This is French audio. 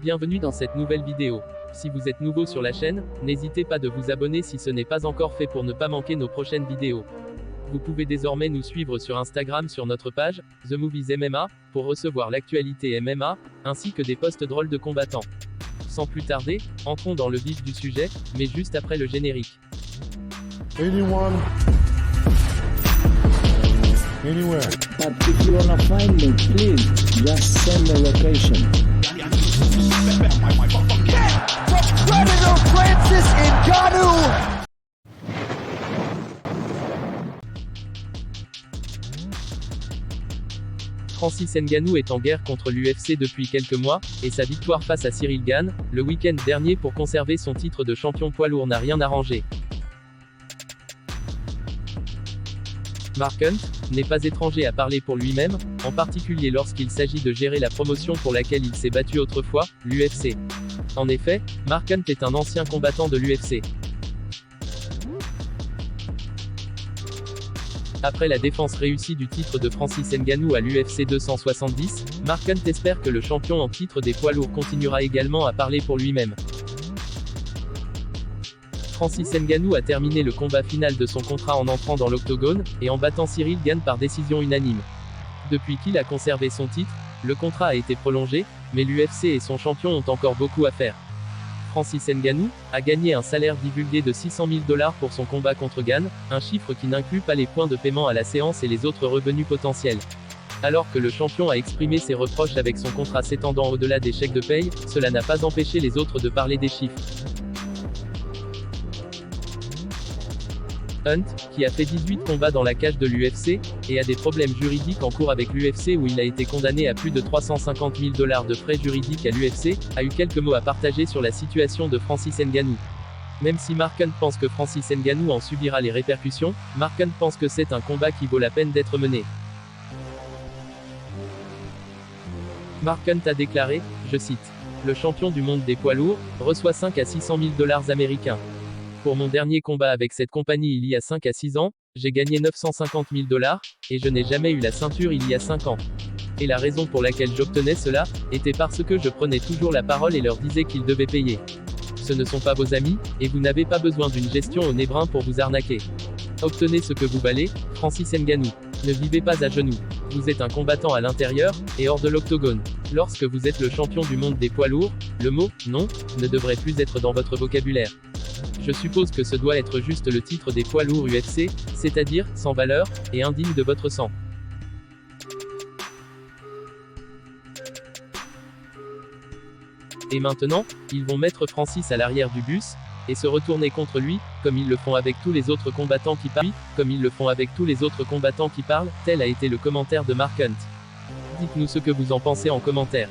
Bienvenue dans cette nouvelle vidéo. Si vous êtes nouveau sur la chaîne, n'hésitez pas de vous abonner si ce n'est pas encore fait pour ne pas manquer nos prochaines vidéos. Vous pouvez désormais nous suivre sur Instagram sur notre page, The Movies MMA, pour recevoir l'actualité MMA, ainsi que des posts drôles de combattants. Sans plus tarder, entrons dans le vif du sujet, mais juste après le générique. Anyone, anywhere. But if you wanna find me, please just send the location. Predator Francis Ngannou. Francis Ngannou est en guerre contre l'UFC depuis quelques mois, et sa victoire face à Cyril Gane, le week-end dernier pour conserver son titre de champion poids lourd n'a rien arrangé. Mark Hunt n'est pas étranger à parler pour lui-même, en particulier lorsqu'il s'agit de gérer la promotion pour laquelle il s'est battu autrefois, l'UFC. En effet, Mark Hunt est un ancien combattant de l'UFC. Après la défense réussie du titre de Francis Ngannou à l'UFC 270, Mark Hunt espère que le champion en titre des poids lourds continuera également à parler pour lui-même. Francis Ngannou a terminé le combat final de son contrat en entrant dans l'octogone, et en battant Cyril Gane par décision unanime. Depuis qu'il a conservé son titre, le contrat a été prolongé, mais l'UFC et son champion ont encore beaucoup à faire. Francis Ngannou a gagné un salaire divulgué de $600 000 pour son combat contre Gane, un chiffre qui n'inclut pas les points de paiement à la séance et les autres revenus potentiels. Alors que le champion a exprimé ses reproches avec son contrat s'étendant au-delà des chèques de paye, cela n'a pas empêché les autres de parler des chiffres. Hunt, qui a fait 18 combats dans la cage de l'UFC, et a des problèmes juridiques en cours avec l'UFC où il a été condamné à plus de $350 000 de frais juridiques à l'UFC, a eu quelques mots à partager sur la situation de Francis Ngannou. Même si Mark Hunt pense que Francis Ngannou en subira les répercussions, Mark Hunt pense que c'est un combat qui vaut la peine d'être mené. Mark Hunt a déclaré, je cite, « Le champion du monde des poids lourds reçoit 5 à 600 000 $ américains. Pour mon dernier combat avec cette compagnie il y a 5 à 6 ans, j'ai gagné 950 000 $, et je n'ai jamais eu la ceinture il y a 5 ans. Et la raison pour laquelle j'obtenais cela, était parce que je prenais toujours la parole et leur disais qu'ils devaient payer. Ce ne sont pas vos amis, et vous n'avez pas besoin d'une gestion au nez brun pour vous arnaquer. Obtenez ce que vous valez, Francis Ngannou. Ne vivez pas à genoux. Vous êtes un combattant à l'intérieur, et hors de l'octogone. Lorsque vous êtes le champion du monde des poids lourds, le mot « non » ne devrait plus être dans votre vocabulaire. Je suppose que ce doit être juste le titre des poids lourds UFC, c'est-à-dire, sans valeur, et indigne de votre sang. Et maintenant, ils vont mettre Francis à l'arrière du bus, et se retourner contre lui, comme ils le font avec tous les autres combattants qui parlent, tel a été le commentaire de Mark Hunt. Dites-nous ce que vous en pensez en commentaire.